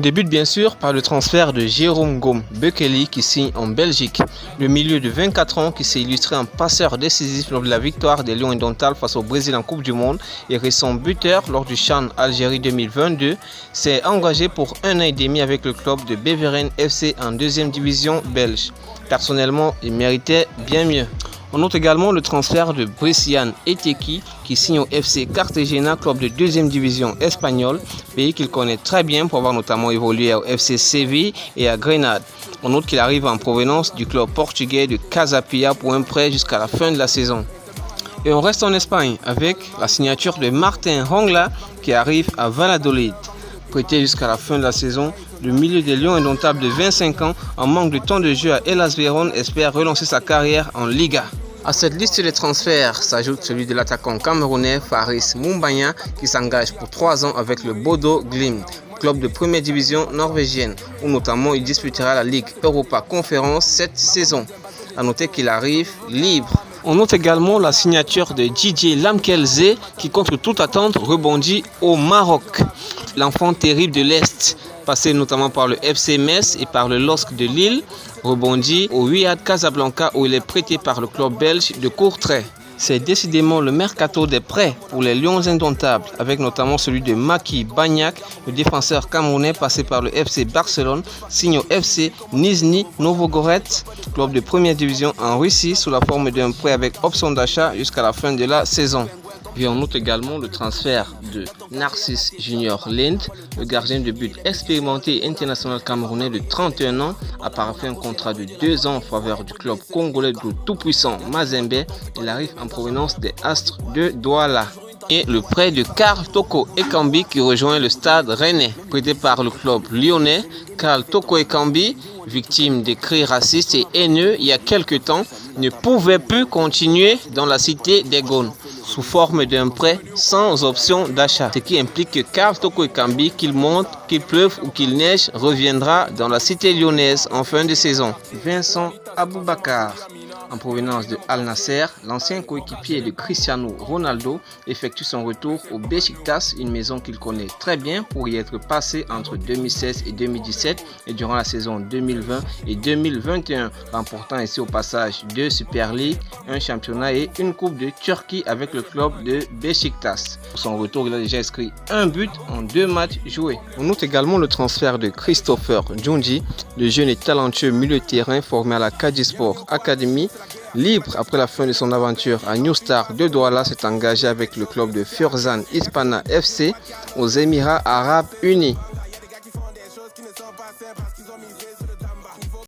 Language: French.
débute bien sûr par le transfert de Jérôme Gom Bekele qui signe en Belgique. Le milieu de 24 ans qui s'est illustré en passeur décisif lors de la victoire des Lions Indomptables face au Brésil en Coupe du Monde et récent buteur lors du CHAN Algérie 2022, s'est engagé pour 1 an et demi avec le club de Beveren FC en 2e division belge. Personnellement, il méritait bien mieux. On note également le transfert de Brescian Eteki qui signe au FC Cartagena, club de 2e division espagnole, pays qu'il connaît très bien pour avoir notamment évolué au FC Séville et à Grenade. On note qu'il arrive en provenance du club portugais de Casa Pia pour un prêt jusqu'à la fin de la saison. Et on reste en Espagne avec la signature de Martin Hongla qui arrive à Valladolid. Prêté jusqu'à la fin de la saison, le milieu des Lions Indomptables de 25 ans, en manque de temps de jeu à Hellas Vérone, espère relancer sa carrière en Liga. À cette liste de transferts s'ajoute celui de l'attaquant camerounais Faris Moumbagna qui s'engage pour 3 ans avec le Bodo Glimt, club de première division norvégienne, où notamment il disputera la Ligue Europa Conférence cette saison. A noter qu'il arrive libre. On note également la signature de Didier Lamkelze qui contre toute attente rebondit au Maroc. L'enfant terrible de l'Est, passé notamment par le FC Metz et par le LOSC de Lille, rebondit au Wydad Casablanca où il est prêté par le club belge de Courtrai. C'est décidément le mercato des prêts pour les Lions Indomptables, avec notamment celui de Maki Bagnac, le défenseur camerounais passé par le FC Barcelone, signe au FC Nizhny Novgorod, club de première division en Russie, sous la forme d'un prêt avec option d'achat jusqu'à la fin de la saison. Puis on note également le transfert de Narcisse Junior Lind, le gardien de but expérimenté international camerounais de 31 ans, a paraphé un contrat de 2 ans en faveur du club congolais du tout-puissant Mazembe. Il arrive en provenance des Astres de Douala. Et le prêt de Karl Toko Ekambi qui rejoint le Stade Rennais, prêté par le club lyonnais. Karl Toko Ekambi, victime des cris racistes et haineux il y a quelques temps, ne pouvait plus continuer dans la cité des Gaunes sous forme d'un prêt sans option d'achat. Ce qui implique que Karl Toko Ekambi, qu'il monte, qu'il pleuve ou qu'il neige, reviendra dans la cité lyonnaise en fin de saison. Vincent Aboubakar, en provenance de Al Nasser, l'ancien coéquipier de Cristiano Ronaldo effectue son retour au Beşiktaş, une maison qu'il connaît très bien pour y être passé entre 2016 et 2017 et durant la saison 2020 et 2021, remportant ici au passage 2 Super League, un championnat et une coupe de Turquie avec le club de Beşiktaş. Pour son retour, il a déjà inscrit un but en 2 matchs joués. On note également le transfert de Christopher Djoundji, le jeune et talentueux milieu de terrain formé à la Kajispor Academy. Libre après la fin de son aventure à New Star de Douala, s'est engagé avec le club de Furzan Hispana FC aux Émirats Arabes Unis.